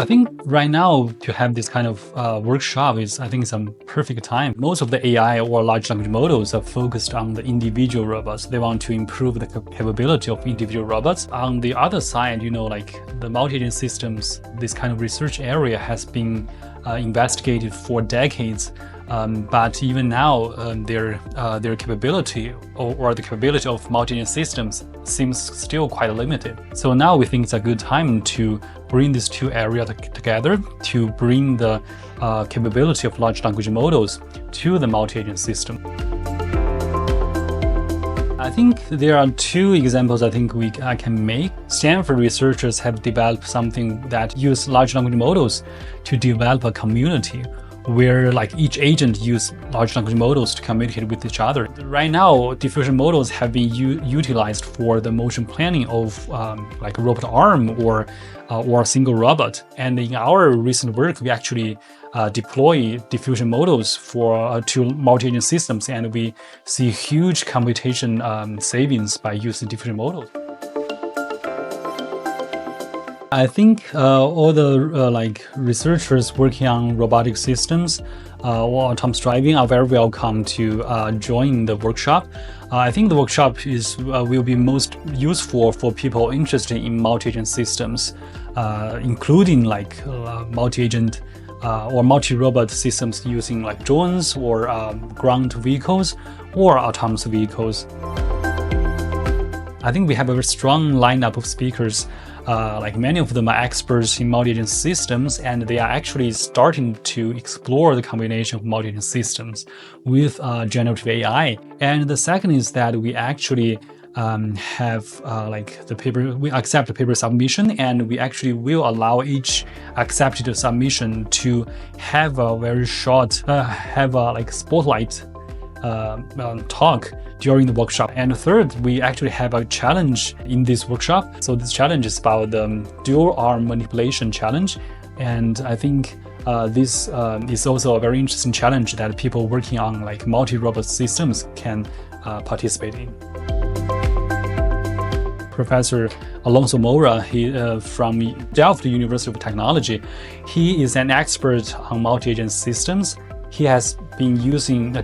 I think right now to have this kind of workshop I think it's a perfect time. Most of the AI or large language models are focused on the individual robots. They want to improve the capability of individual robots. On the other side, like the multi-agent systems, this kind of research area has been investigated for decades. But even now, their capability or the capability of multi-agent systems seems still quite limited. So now we think it's a good time to bring these two areas together to bring the capability of large language models to the multi-agent system. I think there are two examples I can make. Stanford researchers have developed something that use large language models to develop a community where each agent use large language models to communicate with each other. Right now, diffusion models have been utilized for the motion planning of like a robot arm or a single robot. And in our recent work, we actually deploy diffusion models for to multi-agent systems, and we see huge computation savings by using diffusion models. I think all the researchers working on robotic systems or autonomous driving are very welcome to join the workshop. I think the workshop will be most useful for people interested in multi-agent systems, including multi-agent or multi-robot systems using drones or ground vehicles or autonomous vehicles. I think we have a very strong lineup of speakers. Many of them are experts in multi-agent systems, and they are actually starting to explore the combination of multi-agent systems with generative AI. And the second is that we actually have the paper. We accept the paper submission, and we actually will allow each accepted submission to have a very short, spotlight talk during the workshop. And third, we actually have a challenge in this workshop. So this challenge is about the dual arm manipulation challenge. And I think this is also a very interesting challenge that people working on multi-robot systems can participate in. Professor Alonso Moura, from Delft University of Technology, he is an expert on multi-agent systems. He has been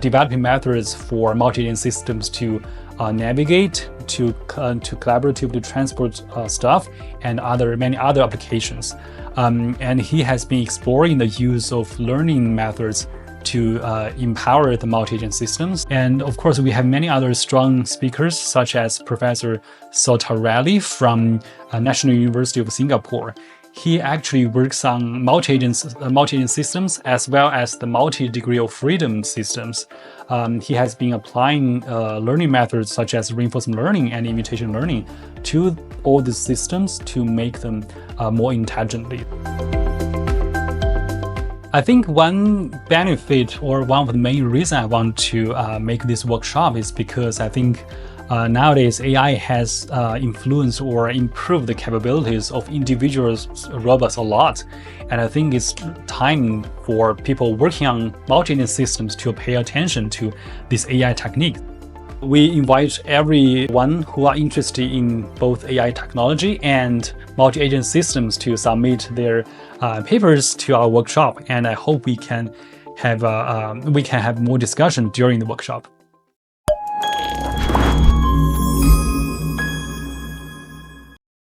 developing methods for multi-agent systems to navigate, to collaboratively transport stuff, and many other applications. And he has been exploring the use of learning methods to empower the multi-agent systems. And of course, we have many other strong speakers, such as Professor Sotarelli from National University of Singapore. He actually works on multi-agent systems as well as the multi-degree of freedom systems. He has been applying learning methods such as reinforcement learning and imitation learning to all these systems to make them more intelligently. I think one benefit or one of the main reasons I want to make this workshop is because I think nowadays, AI has influenced or improved the capabilities of individual robots a lot. And I think it's time for people working on multi-agent systems to pay attention to this AI technique. We invite everyone who are interested in both AI technology and multi-agent systems to submit their papers to our workshop. And I hope we can have more discussion during the workshop.